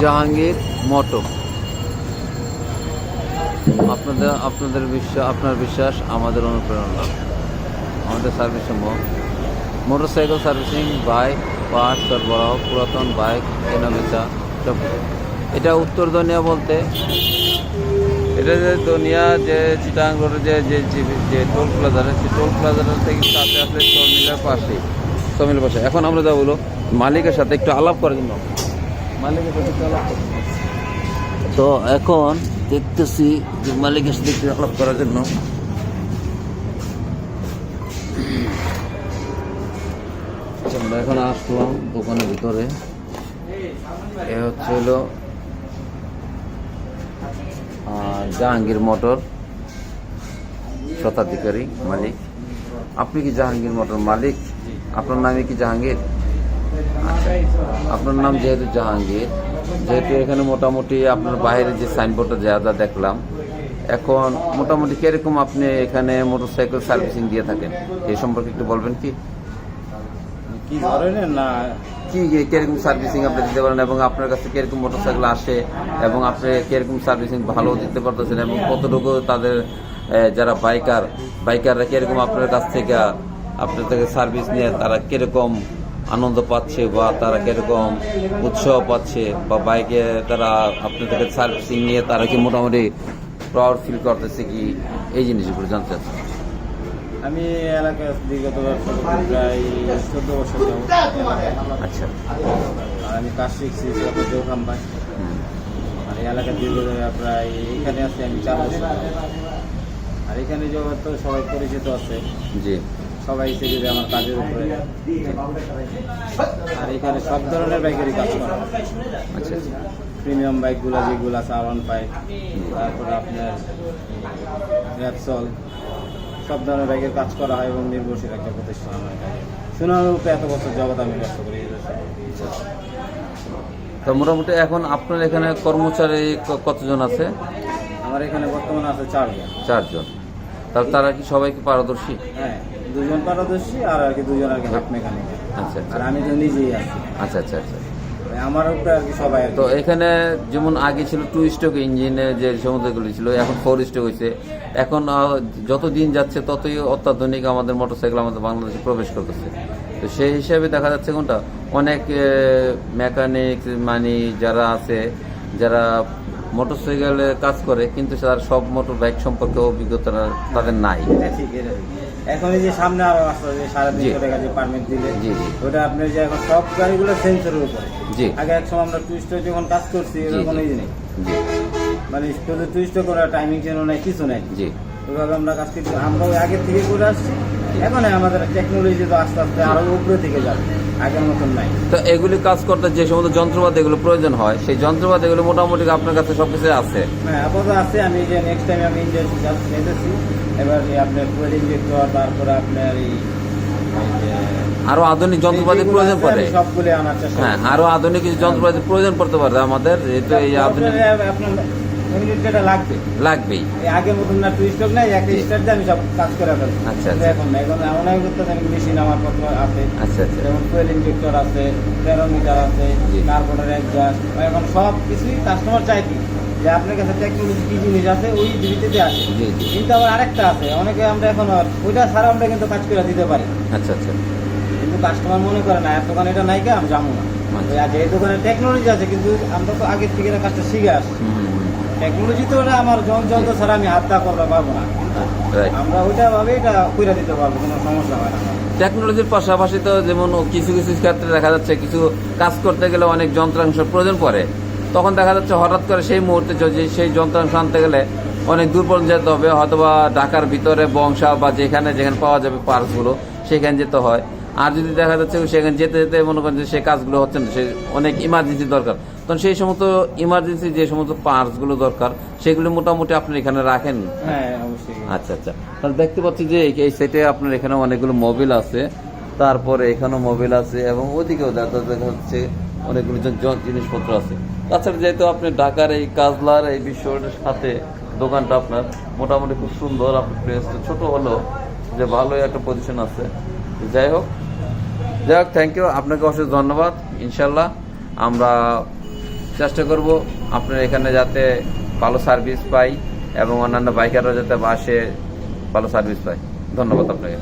Jahangir motor. আপনার বিশ্বাস আমাদের অনুপ্রেরণা। আমাদের সার্ভিস সমূহ মোটরসাইকেল সার্ভিসিং, বাইক পার্টস সরবরাহ, পুরাতন বাইক কেনাবেচা সব। এটা উত্তর দনিয়া বলতে এটা যে দনিয়া যে চিটাং রোডের যে টোল প্লাজা, সেই টোল প্লাজাটা থেকে কাছে আসলে সমিলের পাশে। এখন আমরা যা বলো মালিকের সাথে একটু আলাপ করার জন্য, মালিকের সাথে একটু আলাপ করার জন্য। তো এখন দেখতেছি যে মালিকের সাথে একটু আলাপ করার জন্য আমরা এখন আসলাম দোকানের ভিতরে। এ হচ্ছে হলো জাহাঙ্গীর মোটর স্বত্বাধিকারী মালিক। আপনি কি জাহাঙ্গীর মোটর মালিক? আপনার নামে কি জাহাঙ্গীর? আচ্ছা, আপনার নাম যেহেতু জাহাঙ্গীর, যেহেতু এখানে মোটামুটি আপনার বাইরে যে সাইনবোর্ডটা যা দেখলাম, এখন মোটামুটি কিরকম আপনি এখানে মোটরসাইকেল সার্ভিসিং দিয়ে থাকেন এই সম্পর্কে একটু বলবেন কি? কি ধরনের না কিরকম সার্ভিসিং আপনি দিতে পারেন এবং আপনার কাছে কিরকম মোটরসাইকেল আসে এবং আপনি কিরকম সার্ভিসিং ভালো দিতে পারতেছেন এবং কতটুকু তাদের যারা বাইকাররা কিরকম আপনার কাছ থেকে সার্ভিস নিয়ে তারা কিরকম আনন্দ পাচ্ছে বা তারা কিরকম উৎসাহ পাচ্ছে, বা বাইকে তারা আপনার থেকে সার্ভিসিং নিয়ে তারা কি মোটামুটি প্রাউড ফিল করতেছে কি, এই জিনিসগুলো জানতে চাচ্ছি। আমি এলাকায় বিগত প্রায় 14 বছর আচ্ছা, আর আমি কাজ শিখছি দোকান পাই। আর এই এলাকার দীর্ঘ প্রায় এখানে আছি আমি 4 বছর। আর এখানে তো সবাই পরিচিত আছে, জি, সবাই থেকে আমার কাজের উপরে। আর এখানে সব ধরনের বাইকেরই কাজ করা। আচ্ছা, প্রিমিয়াম বাইকগুলো যেগুলো আছে R15, তারপরে আপনার র্যাপসল, সব ধরনের বাইকের কাজ করা হয় এবং নির্ভরশীল একটা প্রতিষ্ঠান আমার কাছে। সুনামরূপে এত বছর যাবত আমি ব্যবসা করি। তো মোটামুটি এখন আপনার এখানে কর্মচারী কতজন আছে? আমার এখানে বর্তমানে আছে 4 জন। 4 জন। তারা কি সবাই কি পারদর্শী? হ্যাঁ, 2 জন পারদর্শী আর কি 2 জন আর কি হাফ মেকানিক। আচ্ছা আচ্ছা, আর আমি তো নিজেই আছি। আচ্ছা আচ্ছা আচ্ছা। আমার উপরে আর কি সবাই। তো এখানে যেমন আগে ছিল 2 স্ট্রোক ইঞ্জিনে যে সমুদ্রগুলি ছিল, এখন 4 স্ট্রোক হয়েছে। এখন যত দিন যাচ্ছে ততই অত্যাধুনিক আমাদের মোটরসাইকেল আমাদের বাংলাদেশে প্রবেশ করতেছে। তো সেই হিসাবে দেখা যাচ্ছে কোনটা অনেক মেকানিক যারা আছে, যারা মোটরসাইকেলে কাজ করে, কিন্তু তার সব মোটর বাইক সম্পর্কে অভিজ্ঞতা তাদের নাই। ঠিক, এখন এই যে সামনে আরো আসছে যে 3.5 টাকা যে পারমিট দিলে, ওটা আপনার যে এখন সব গাড়িগুলো সেন্সরের উপরে। জি, আগে এক সময় আমরা টুইস্টে যখন কাজ করছি এরকম এই জিনিস, মানে শুধু টুইস্টে করা, টাইমিং চেন নাই, কিছু নাই। জি, ওইভাবে আমরা কাজ করছি। আমরাও আগে থেকে করে আসছি। এখন আমাদের টেকনোলজি তো আস্তে আস্তে আরো উপরে থেকে যাবে, আগের মতন নাই। তো এগুলি কাজ করতে যে সমস্ত যন্ত্রপাতি এগুলো প্রয়োজন হয়, সেই যন্ত্রপাতি এগুলো মোটামুটি আপনার কাছে সবকিছু আছে? হ্যাঁ, আপাতত আছে। আমি যে নেক্সট টাইম আমি নিতেছি এবার আপনার ফুয়েল ইনজেক্টর, তারপরে আপনার এই আরো আধুনিক যন্ত্রপাতি প্রয়োজন পড়ে। সবগুলো আনার চেষ্টা। হ্যাঁ, আরো আধুনিক কিছু যন্ত্রপাতি প্রয়োজন পড়তে পারে আমাদের। যেহেতু এই আধুনিক আপনার যেটা লাগবেই, আগের মতন না, টুইস্টক নাই, একটা স্টার্ট দিয়ে আমি সব কাজ করে ফেলছি। আচ্ছা, এখন অনেক মেশিন আমার পত্র আছে। আচ্ছা আচ্ছা, যেমন ফুয়েল ইনজেক্টর আছে, ব্যারোমিটার আছে, কার্বোরেটর এক্সজস্ট। এখন সব কিছুই কাস্টমার চাই কি যে আপনার কাছে টেকনোলজি কি জিনিস আছে ওই জিনিসতে আছে। কিন্তু আবার আরেকটা আছে, অনেকে আমরা এখন ওইটা ছাড়া আমরা কিন্তু কাজ করে দিতে পারি। আচ্ছা আচ্ছা, কিন্তু কাস্টমার মনে করে না, এর দোকানে এটা নাই কে আমি যাবো না। যে দোকানে টেকনোলজি আছে, কিন্তু আমরা তো আগের থেকে কাজটা শিখে আসছি। টেকনোলজি তো ওটা আমার যন্ত্র ছাড়া আমি হাত করতে পারবো না। আমরা ওইটা ভাবে এটা করে দিতে পারবো, কোনো সমস্যা হয় না। টেকনোলজির পাশাপাশি তো যেমন কিছু কিছু ক্ষেত্রে দেখা যাচ্ছে কিছু কাজ করতে গেলে অনেক যন্ত্রাংশ প্রয়োজন পড়ে, তখন দেখা যাচ্ছে হঠাৎ করে সেই মুহূর্তে সেই যন্ত্রাংশ আনতে গেলে অনেক দূর পর্যন্ত যেতে হবে, হয়তোবা ঢাকার ভিতরে বংশা বা যেখানে পাওয়া যাবে পার্টসগুলো সেখানে যেতে হয়। আর যদি দেখা যাচ্ছে সেখানে যেতে যেতে মনে করেন যে সেই কাজগুলো হচ্ছে না, সে অনেক ইমার্জেন্সি দরকার, তখন সেই সমস্ত ইমার্জেন্সি যে সমস্ত পার্টসগুলো দরকার সেগুলো মোটামুটি আপনি এখানে রাখেন? হ্যাঁ, অবশ্যই। আচ্ছা আচ্ছা, তাহলে দেখতে পাচ্ছি যে এই সেটে আপনার এখানে অনেকগুলো মোবিল আছে, তারপরে এখানেও মোবিল আছে এবং ওদিকেও দেখা হচ্ছে অনেকগুলো জিনিসপত্র আছে। তাছাড়া যেহেতু আপনি ঢাকার এই কাজলার এই বিশ্বরোডের সাথে দোকানটা আপনার মোটামুটি খুব সুন্দর, আপনার প্লেসটা ছোট হলো যে ভালোই একটা পজিশন আছে। যাই হোক, থ্যাংক ইউ, আপনাকে অশেষ ধন্যবাদ। ইনশাল্লাহ আমরা চেষ্টা করব আপনার এখানে যাতে ভালো সার্ভিস পাই এবং অন্যান্য বাইকাররা যাতে বাসে ভালো সার্ভিস পায়। ধন্যবাদ আপনাকে।